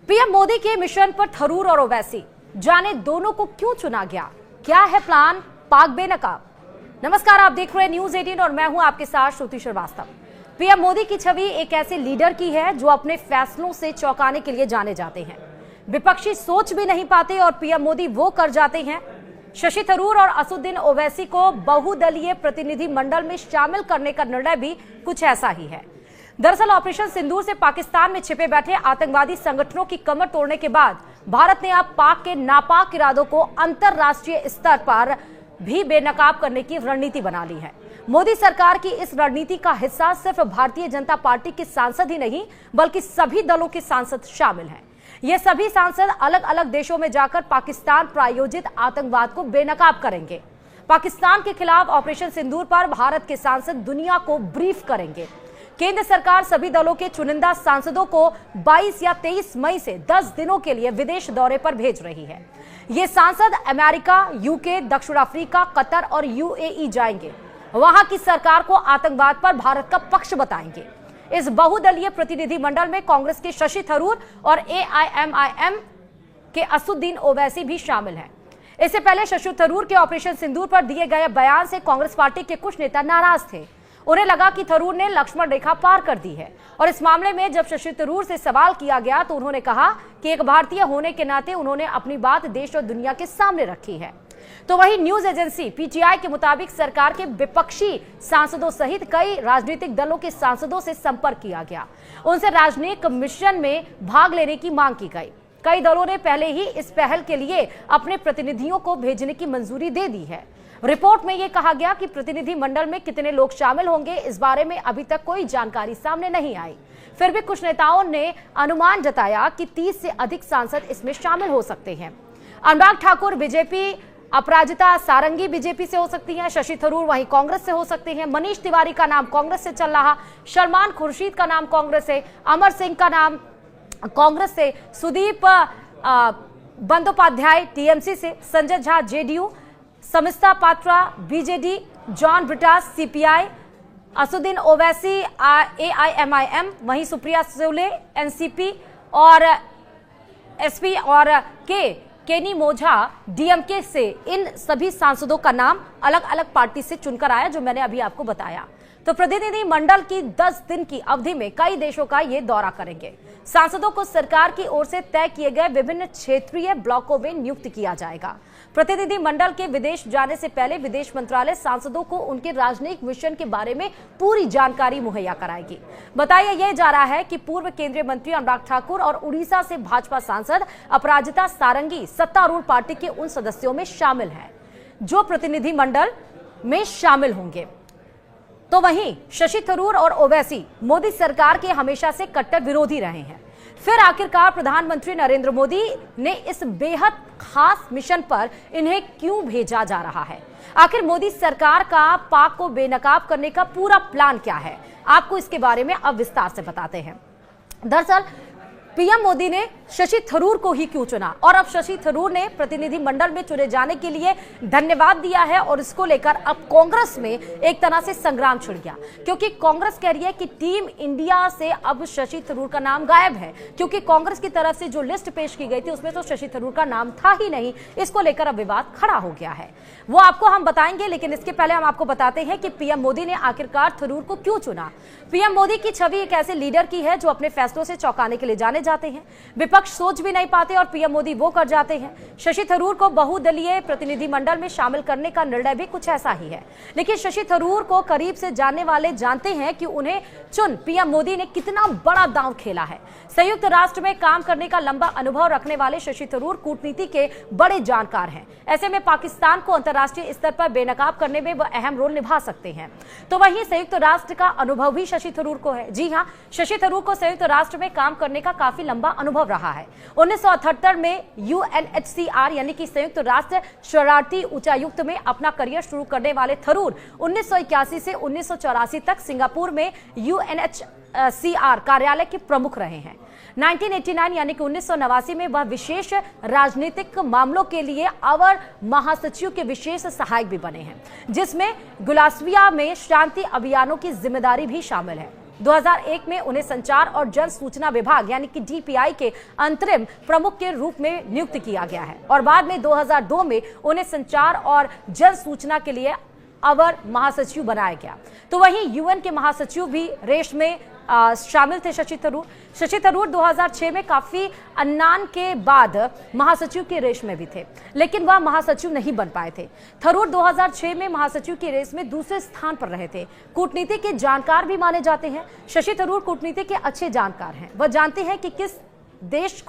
PM Modi के mission पर थरूर और ओवैसी, जाने दोनों को क्यों चुना गया, क्या है प्लान पाक बेनकाब। नमस्कार, आप देख रहे हैं न्यूज 18 और मैं हूं आपके साथ श्रुति श्रीवास्तव। पीएम मोदी की छवि एक ऐसे लीडर की है जो अपने फैसलों से चौंकाने के लिए जाने जाते हैं। विपक्षी सोच भी नहीं पाते और पीएम मोदी वो कर जाते हैं। शशि थरूर और असदुद्दीन ओवैसी को बहुदलीय प्रतिनिधि मंडल में शामिल करने का निर्णय भी कुछ ऐसा ही है। दरअसल ऑपरेशन सिंदूर से पाकिस्तान में छिपे बैठे आतंकवादी संगठनों की कमर तोड़ने के बाद भारत ने अब पाक के नापाक इरादों को अंतर्राष्ट्रीय स्तर पर भी बेनकाब करने की रणनीति बना ली है। मोदी सरकार की इस रणनीति का हिस्सा सिर्फ भारतीय जनता पार्टी के सांसद ही नहीं बल्कि सभी दलों के सांसद शामिल हैं। ये सभी सांसद अलग अलग देशों में जाकर पाकिस्तान प्रायोजित आतंकवाद को बेनकाब करेंगे। पाकिस्तान के खिलाफ ऑपरेशन सिंदूर पर भारत के सांसद दुनिया को ब्रीफ करेंगे। केंद्र सरकार सभी दलों के चुनिंदा सांसदों को 22 या 23 मई से 10 दिनों के लिए विदेश दौरे पर भेज रही है। ये सांसद अमेरिका, यूके, दक्षिण अफ्रीका, कतर और यूएई जाएंगे। वहां की सरकार को आतंकवाद पर भारत का पक्ष बताएंगे। इस बहुदलीय प्रतिनिधि मंडल में कांग्रेस के शशि थरूर और एआईएमआईएम के असदुद्दीन ओवैसी भी शामिल हैं। इससे पहले शशि थरूर के ऑपरेशन सिंदूर पर दिए गए बयान से कांग्रेस पार्टी के कुछ नेता नाराज थे। उन्हें लगा कि थरूर ने लक्ष्मण रेखा पार कर दी है और इस मामले में जब शशि थरूर से सवाल किया गया तो उन्होंने कहा कि एक भारतीय होने के नाते उन्होंने अपनी बात देश और दुनिया के सामने रखी है। तो वही न्यूज एजेंसी पीटीआई के मुताबिक सरकार के विपक्षी सांसदों सहित कई राजनीतिक दलों के सांसदों से संपर्क किया गया। उनसे राजनयिक मिशन में भाग लेने की मांग की गई। कई दलों ने पहले ही इस पहल के लिए अपने प्रतिनिधियों को भेजने की मंजूरी दे दी है। रिपोर्ट में यह कहा गया कि प्रतिनिधि मंडल में कितने लोग शामिल होंगे, इस बारे में अभी तक कोई जानकारी सामने नहीं आई। फिर भी कुछ नेताओं ने अनुमान जताया कि 30 से अधिक सांसद इसमें शामिल हो सकते हैं। अनुराग ठाकुर बीजेपी, अपराजिता सारंगी बीजेपी से हो सकती हैं, शशि थरूर वहीं कांग्रेस से हो सकते हैं, मनीष तिवारी का नाम कांग्रेस से चल रहा, सलमान खुर्शीद का नाम कांग्रेस से, अमर सिंह का नाम कांग्रेस से, सुदीप बंदोपाध्याय टीएमसी से, Sanjay Jha JDU, Sasmit Patra BJD, John Brittas CPI, Asaduddin Owaisi AIMIM, वहीं सुप्रिया सुले एनसीपी और एसपी और केनी मोझा डीएमके से। इन सभी सांसदों का नाम अलग अलग पार्टी से चुनकर आया जो मैंने अभी आपको बताया। तो प्रतिनिधि मंडल की 10 दिन की अवधि में कई देशों का ये दौरा करेंगे। सांसदों को सरकार की ओर से तय किए गए विभिन्न क्षेत्रीय ब्लॉकों में नियुक्त किया जाएगा। प्रतिनिधि मंडल के विदेश जाने से पहले विदेश मंत्रालय सांसदों को उनके राजनयिक मिशन के बारे में पूरी जानकारी मुहैया कराएगी। बताया यह जा रहा है कि पूर्व केंद्रीय मंत्री अनुराग ठाकुर और उड़ीसा से भाजपा सांसद अपराजिता सारंगी सत्तारूढ़ पार्टी के उन सदस्यों में शामिल हैं जो प्रतिनिधि मंडल में शामिल होंगे। तो वहीं शशि थरूर और ओवैसी मोदी सरकार के हमेशा से कट्टर विरोधी रहे हैं। फिर आखिरकार प्रधानमंत्री नरेंद्र मोदी ने इस बेहद खास मिशन पर इन्हें क्यों भेजा जा रहा है? आखिर मोदी सरकार का पाक को बेनकाब करने का पूरा प्लान क्या है? आपको इसके बारे में अब विस्तार से बताते हैं। दरअसल पीएम मोदी ने शशि थरूर को ही क्यों चुना और अब शशि थरूर ने प्रतिनिधि मंडल में चुने जाने के लिए धन्यवाद दिया है और इसको लेकर अब कांग्रेस में एक तरह से संग्राम छिड़ गया, क्योंकि कांग्रेस कह रही है कि टीम इंडिया से अब शशि थरूर का नाम गायब है, क्योंकि कांग्रेस की तरफ से जो लिस्ट पेश की गई थी उसमें तो शशि थरूर का नाम था ही नहीं। इसको लेकर अब विवाद खड़ा हो गया है, वो आपको हम बताएंगे, लेकिन इसके पहले हम आपको बताते हैं कि पीएम मोदी ने आखिरकार थरूर को क्यों चुना। पीएम मोदी की छवि एक ऐसे लीडर की है जो अपने फैसलों से चौंकाने के लिए जाने जाते हैं। विपक्ष सोच भी नहीं पाते और पीएम मोदी वो कर जाते हैं। शशि थरूर को बहुदलीय प्रतिनिधि मंडल में शामिल करने का निर्णय भी कुछ ऐसा ही है, लेकिन शशि थरूर को करीब से जानने वाले जानते हैं कि उन्हें चुन पीएम मोदी ने कितना बड़ा दांव खेला है। संयुक्त राष्ट्र में काम करने का लंबा अनुभव रखने वाले शशि थरूर कूटनीति के बड़े जानकार हैं। ऐसे में पाकिस्तान को अंतर्राष्ट्रीय स्तर पर बेनकाब करने में वह अहम रोल निभा सकते हैं। तो वहीं संयुक्त राष्ट्र का अनुभव भी शशि थरूर को है। जी हां, शशि थरूर को संयुक्त राष्ट्र में काम करने का काफी लंबा अनुभव रहा है। 1978 में यूएनएचसीआर यानी कि संयुक्त राष्ट्र शरणार्थी उच्चायुक्त में अपना करियर शुरू करने वाले थरूर 1981 से 1984 तक सिंगापुर में यूएनएचसीआर कार्यालय के प्रमुख रहे हैं। 1989 यानी कि 1989 में वह विशेष राजनीतिक मामलों के लिए अवर महासचिव के विशेष सहायक भी बने हैं, जिसमें गुलास्विया में शांति अभियानों की जिम्मेदारी भी शामिल है। 2001 में उन्हें संचार और जन सूचना विभाग यानी कि डीपीआई के अंतरिम प्रमुख के रूप में नियुक्त किया गया है और बाद में 2002 में उन्हें संचार और जन सूचना के लिए अवर महासचिव बनाया गया। तो वहीं यूएन के महासचिव भी रेस में शामिल थे शशि थरूर 2006 में काफी अन्नान के बाद महासचिव के रेस में भी थे, लेकिन वह महासचिव नहीं बन पाए थे। थरूर 2006 में महासचिव की रेस में दूसरे स्थान पर रहे थे। कूटनीति के जानकार भी माने जाते हैं। शशि थरूर कूटनीति के अच्छे जानकार हैं। वह जानते हैं कि किस देश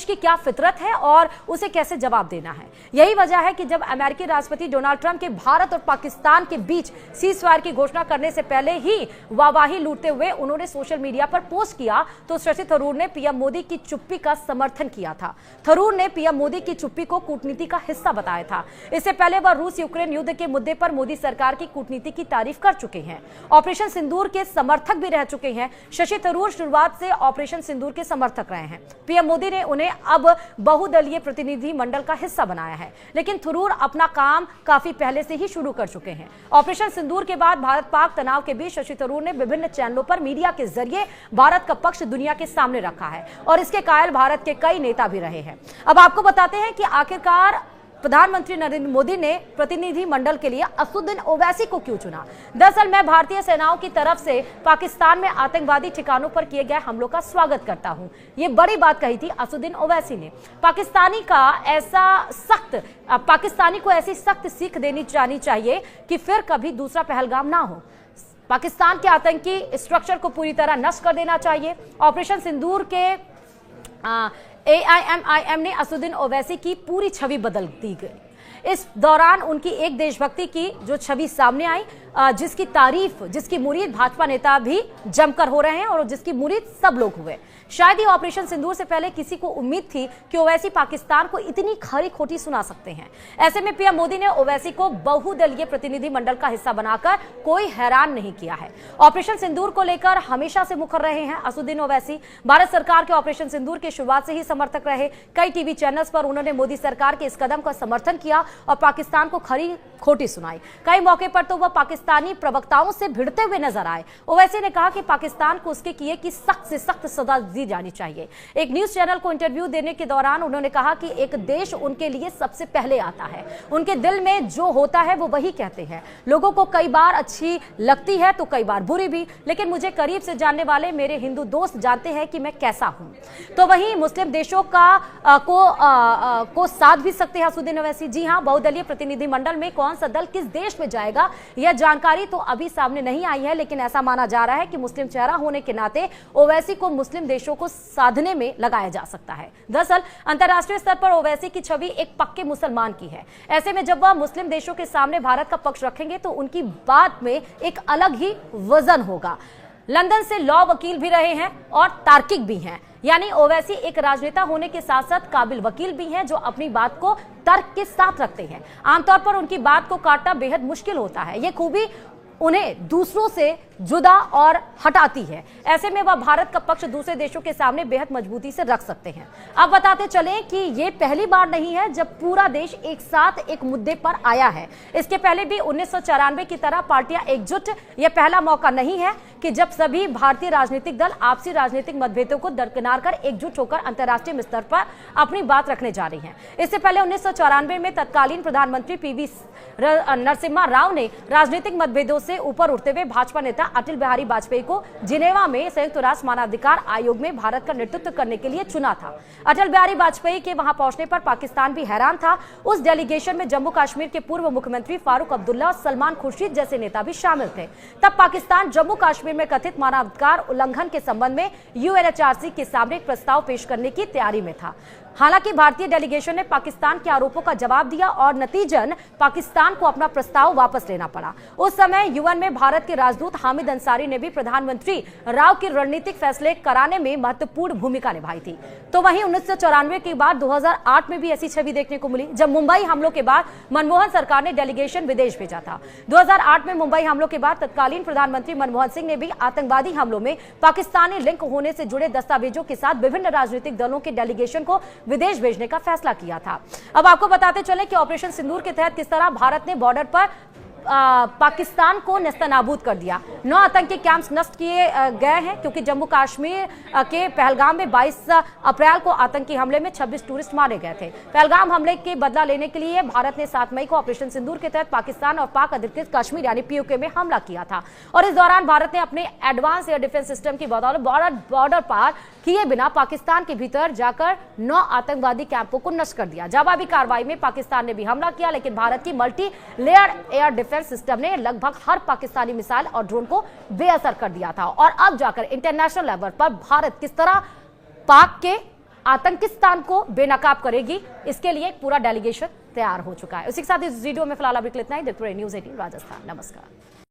की क्या फितरत है और उसे कैसे जवाब देना है। यही वजह है कि जब अमेरिकी राष्ट्रपति डोनाल्ड ट्रंप के भारत और पाकिस्तान के बीच सीज़फायर की घोषणा करने से पहले ही वाहवाही लूटते हुए उन्होंने सोशल मीडिया पर पोस्ट किया तो शशि थरूर ने पीएम मोदी की चुप्पी का समर्थन किया था। थरूर ने पीएम मोदी की चुप्पी को कूटनीति का हिस्सा बताया था। इससे पहले वह रूस यूक्रेन युद्ध के मुद्दे पर मोदी सरकार की कूटनीति की तारीफ कर चुके हैं। ऑपरेशन सिंदूर के समर्थक भी रह चुके हैं। शशि थरूर शुरुआत से ऑपरेशन सिंदूर के समर्थक रहे हैं। पीएम मोदी ने उन्हें अब बहुदलीय प्रतिनिधि मंडल का हिस्सा बनाया है, लेकिन थरूर अपना काम काफी पहले से ही शुरू कर चुके हैं। ऑपरेशन सिंदूर के बाद भारत पाक तनाव के बीच शशि थरूर ने विभिन्न चैनलों पर मीडिया के जरिए भारत का पक्ष दुनिया के सामने रखा है और इसके कायल भारत के कई नेता भी रहे हैं। अब आपको बताते हैं कि आखिरकार प्रधानमंत्री नरेंद्र मोदी ने प्रतिनिधि मंडल के लिए असदुद्दीन ओवैसी को क्यों चुना। दरअसल मैं भारतीय सेनाओं की तरफ से पाकिस्तान में आतंकवादी ठिकानों पर किए गए हमलों का स्वागत करता हूं, ये बड़ी बात कही थी असदुद्दीन ओवैसी ने। पाकिस्तानी को ऐसी सख्त सीख देनी जानी चाहिए कि फिर कभी दूसरा पहलगाम ना हो। पाकिस्तान के आतंकी स्ट्रक्चर को पूरी तरह नष्ट कर देना चाहिए। ऑपरेशन सिंदूर के AIMIM ने असदुद्दीन ओवैसी की पूरी छवि बदल दी गई। इस दौरान उनकी एक देशभक्ति की जो छवि सामने आई, जिसकी तारीफ, जिसकी मुरीद भाजपा नेता भी जमकर हो रहे हैं और जिसकी मुरीद सब लोग हुए। शायद ही ऑपरेशन सिंदूर से पहले किसी को उम्मीद थी कि ओवैसी पाकिस्तान को इतनी खरी खोटी सुना सकते हैं। ऐसे में पीएम मोदी ने ओवैसी को बहुदलीय प्रतिनिधि मंडल का हिस्सा बनाकर कोई हैरान नहीं किया है। ऑपरेशन सिंदूर को लेकर हमेशा से मुखर रहे हैं असदुद्दीन ओवैसी। भारत सरकार के ऑपरेशन सिंदूर के शुरुआत से ही समर्थक रहे। कई टीवी चैनल्स पर उन्होंने मोदी सरकार के इस कदम का समर्थन किया और पाकिस्तान को खरी खोटी सुनाई। कई मौके पर तो वह पाकिस्तानी प्रवक्ताओं से भिड़ते हुए नजर आए। ओवैसी ने कहा कि पाकिस्तान को उसके किए की सख्त से सख्त सजा दी जानी चाहिए। एक न्यूज चैनल को इंटरव्यू देने के दौरान उन्होंने कहा कि एक देश उनके लिए सबसे पहले आता है। उनके दिल में जो होता है वो वही कहते हैं। लोगों को कई बार अच्छी लगती है तो कई बार बुरी भी, लेकिन मुझे करीब से जानने वाले मेरे हिंदू दोस्त जानते हैं कि मैं कैसा हूं। तो वहीं मुस्लिम देशों को साथ भी सकते हैं असदुद्दीन ओवैसी। जी हां, बहुदलीय प्रतिनिधि मंडल में कौन सा दल किस देश में जाएगा यह जानकारी तो अभी सामने नहीं आई है, लेकिन ऐसा माना जा रहा है कि मुस्लिम चेहरा होने के नाते ओवैसी को मुस्लिम देशों को साधने में लगाया जा सकता है। दरअसल अंतर्राष्ट्रीय स्तर पर ओवैसी की छवि एक पक्के मुसलमान की है। ऐसे में जब वह मुस्लिम देशों के सामने भारत का पक्ष रखेंगे तो उनकी बात में एक अलग ही वजन होगा। लंदन से लॉ वकील भी रहे हैं और तार्किक भी हैं, यानी ओवैसी एक राजनेता होने के साथ साथ काबिल वकील भी हैं जो अपनी बात को तर्क के साथ रखते हैं। आमतौर पर उनकी बात को काटना बेहद मुश्किल होता है। ये खूबी उन्हें दूसरों से जुदा और हटाती है। ऐसे में वह भारत का पक्ष दूसरे देशों के सामने बेहद मजबूती से रख सकते हैं। अब बताते चलें कि ये पहली बार नहीं है जब पूरा देश एक साथ एक मुद्दे पर आया है। इसके पहले भी 1994 की तरह पार्टियां एकजुट, यह पहला मौका नहीं है कि जब सभी भारतीय राजनीतिक दल आपसी राजनीतिक मतभेदों को दरकिनार कर एकजुट होकर अंतर्राष्ट्रीय स्तर पर अपनी बात रखने जा रही हैं। इससे पहले 1994 में तत्कालीन प्रधानमंत्री PV नरसिम्हा राव ने राजनीतिक मतभेदों से ऊपर उठते हुए भाजपा नेता अटल बिहारी वाजपेयी को जिनेवा में संयुक्त राष्ट्र मानवाधिकार आयोग में भारत का नेतृत्व करने के लिए चुना था। अटल बिहारी वाजपेयी के वहां पहुंचने पर पाकिस्तान भी हैरान था। उस डेलीगेशन में जम्मू कश्मीर के पूर्व मुख्यमंत्री फारूक अब्दुल्ला और सलमान खुर्शीद जैसे नेता भी शामिल थे। तब पाकिस्तान जम्मू कश्मीर में कथित मानवाधिकार उल्लंघन के संबंध में UNHRC के सामने एक प्रस्ताव पेश करने की तैयारी में था। हालांकि भारतीय डेलीगेशन ने पाकिस्तान के आरोपों का जवाब दिया और नतीजन पाकिस्तान को अपना प्रस्ताव वापस लेना पड़ा। उस समय UN में भारत के राजदूत हामिद अंसारी ने भी प्रधानमंत्री राव की रणनीतिक फैसले कराने में महत्वपूर्ण भूमिका निभाई थी। तो वहीं 1994 के बाद 2008 में भी ऐसी छवि देखने को मिली जब मुंबई हमलों के बाद मनमोहन सरकार ने डेलीगेशन विदेश भेजा था। 2008 में मुंबई हमलों के बाद तत्कालीन प्रधानमंत्री मनमोहन सिंह ने भी आतंकवादी हमलों में पाकिस्तानी लिंक होने से जुड़े दस्तावेजों के साथ विभिन्न राजनीतिक दलों के डेलीगेशन को विदेश भेजने का फैसला किया था। अब आपको बताते चले कि ऑपरेशन सिंदूर के तहत किस तरह भारत ने बॉर्डर पर पाकिस्तान को नेस्तनाबूद कर दिया। 9 आतंकी कैंप्स नष्ट किए गए हैं, क्योंकि जम्मू कश्मीर के पहलगाम में 22 अप्रैल को आतंकी हमले में 26 टूरिस्ट मारे गए थे। पहलगाम हमले के बदला लेने के लिए भारत ने 7 मई को ऑपरेशन सिंदूर के तहत पाकिस्तान और पाक अधिकृत कश्मीर यानी पीओके में हमला किया था, और इस दौरान भारत ने अपने एडवांस एयर डिफेंस सिस्टम की बदौलत बॉर्डर पार किए बिना पाकिस्तान के भीतर जाकर 9 आतंकवादी कैंपों को नष्ट कर दिया। जवाबी कार्रवाई में पाकिस्तान ने भी हमला किया, लेकिन भारत की multi layer air defence system ने लगभग हर पाकिस्तानी मिसाइल और ड्रोन को बेअसर कर दिया था। और अब जाकर इंटरनेशनल लेवल पर भारत किस तरह पाक के आतंकिस्तान को बेनकाब करेगी, इसके लिए एक पूरा डेलीगेशन तैयार हो चुका है। उसी के साथ इस वीडियो में फिलहाल अभी इतना ही। देखते रहिए न्यूज़ 18 राजस्थान। नमस्कार।